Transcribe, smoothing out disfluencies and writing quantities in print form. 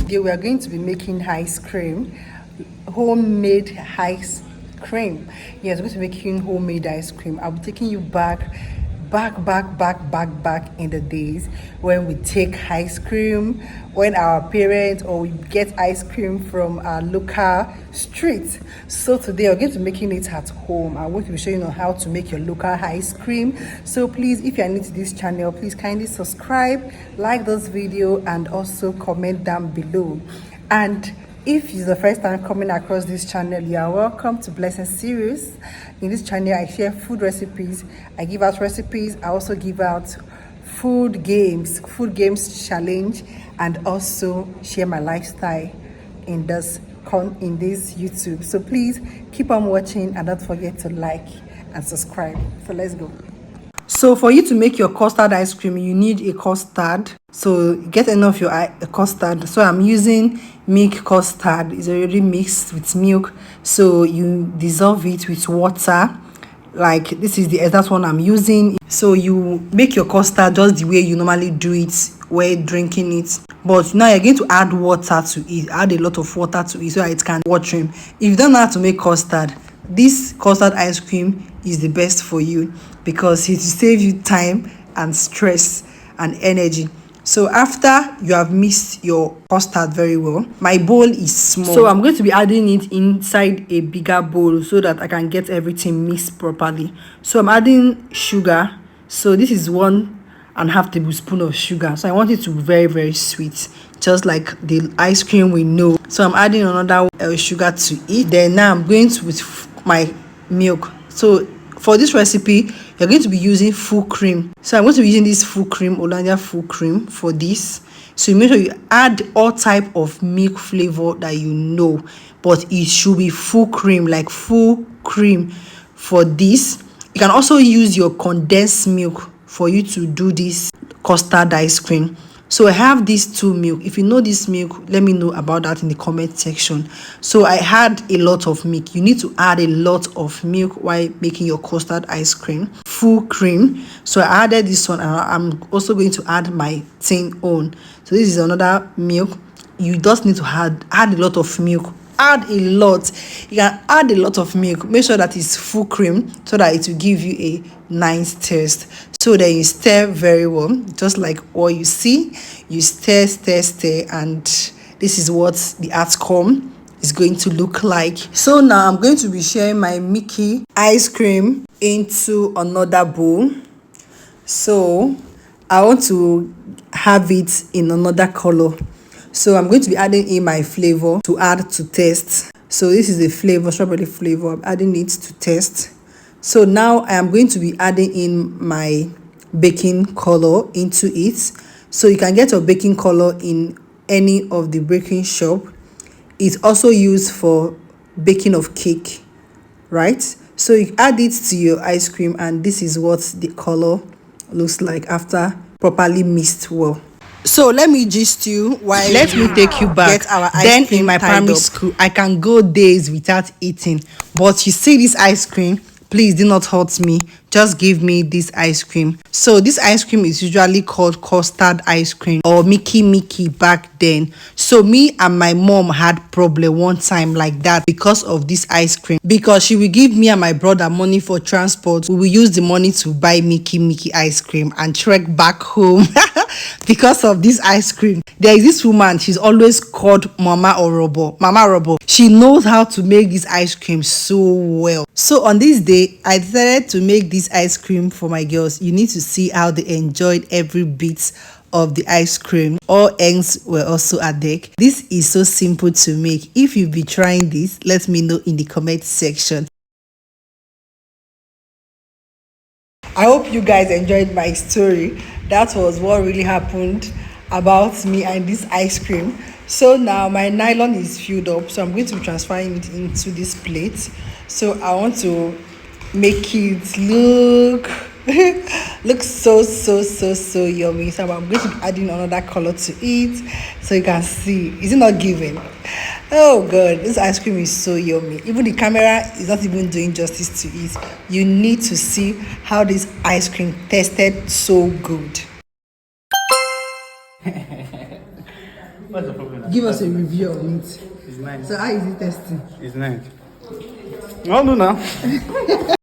today we are going to be making ice cream, homemade ice cream. Yes, we're going to be making homemade ice cream. I'll be taking you back in the days when we take ice cream, when our parents or we get ice cream from our local street. So today we're going to be making it at home. I'm going to be showing you how to make your local ice cream. So please, if you are new to this channel, please kindly subscribe, like this video, and also comment down below. And if it's the first time coming across this channel, you are welcome to Blessing Series. In this channel, I share food recipes. I give out recipes. I also give out food games challenge, and also share my lifestyle in this YouTube. So please keep on watching and don't forget to like and subscribe. So let's go. So for you to make your custard ice cream, you need a custard. So get enough your custard. So I'm using milk custard. It's already mixed with milk. So you dissolve it with water. Like this is the exact one I'm using. So you make your custard just the way you normally do it while drinking it. But now you're going to add water to it. Add a lot of water to it so that it can water. If you don't know how to make custard, this custard ice cream is the best for you because it will save you time and stress and energy. So after you have mixed your custard very well, my bowl is small, so I'm going to be adding it inside a bigger bowl so that I can get everything mixed properly. So I'm adding sugar. So this is 1.5 tablespoons of sugar. So I want it to be very sweet, just like the ice cream we know. So I'm adding another sugar to it. Then now I'm going to with my milk. So for this recipe, you're going to be using full cream. So I'm going to be using this full cream, Hollandia full cream for this. So you make sure you add all type of milk flavor that you know, but it should be full cream, like full cream for this. You can also use your condensed milk for you to do this custard ice cream. So I have these 2 milk. If you know this milk, let me know about that in the comment section. So I had a lot of milk. You need to add a lot of milk while making your custard ice cream, full cream. So I added this one, and I'm also going to add my tin own. So this is another milk. You just need to add a lot of milk. Add a lot. You can add a lot of milk. Make sure that it's full cream so that it will give you a nice taste. So then you stir very well, just like what you see. You stir, and this is what the outcome is going to look like. So now I'm going to be sharing my Mickey ice cream into another bowl. So I want to have it in another color. So I'm going to be adding in my flavor to add to taste. So this is the flavor, strawberry flavor. I'm adding it to taste. So now I am going to be adding in my baking color into it. So you can get your baking color in any of the baking shop. It's also used for baking of cake, right? So you add it to your ice cream, and this is what the color looks like after properly mixed well. So let me gist you while let me take you back. Get our ice then cream in my primary school, I can go days without eating. But you see this ice cream, please do not hurt me. Just give me this ice cream. So this ice cream is usually called custard ice cream or Mickey back then. So me and my mom had problem one time like that because of this ice cream. Because she will give me and my brother money for transport. We will use the money to buy Mickey ice cream and trek back home because of this ice cream. There is this woman, she's always called Mama Robo. She knows how to make this ice cream so well. So on this day, I decided to make this ice cream for my girls. You need to see how they enjoyed every bit of the ice cream. All eggs were also at deck. This is so simple to make. If you'll be trying this, let me know in the comment section. I hope you guys enjoyed my story. That was what really happened about me and this ice cream. So now my nylon is filled up, so I'm going to be transferring it into this plate. So I want to make it look so yummy. So I'm going to be adding another color to it so you can see. Is it not giving? Oh god, this ice cream is so yummy. Even the camera is not even doing justice to it. You need to see how this ice cream tasted so good. What's the problem? Give us a review of it. It's nice. So how is it tasting? It's nice. No, no, now.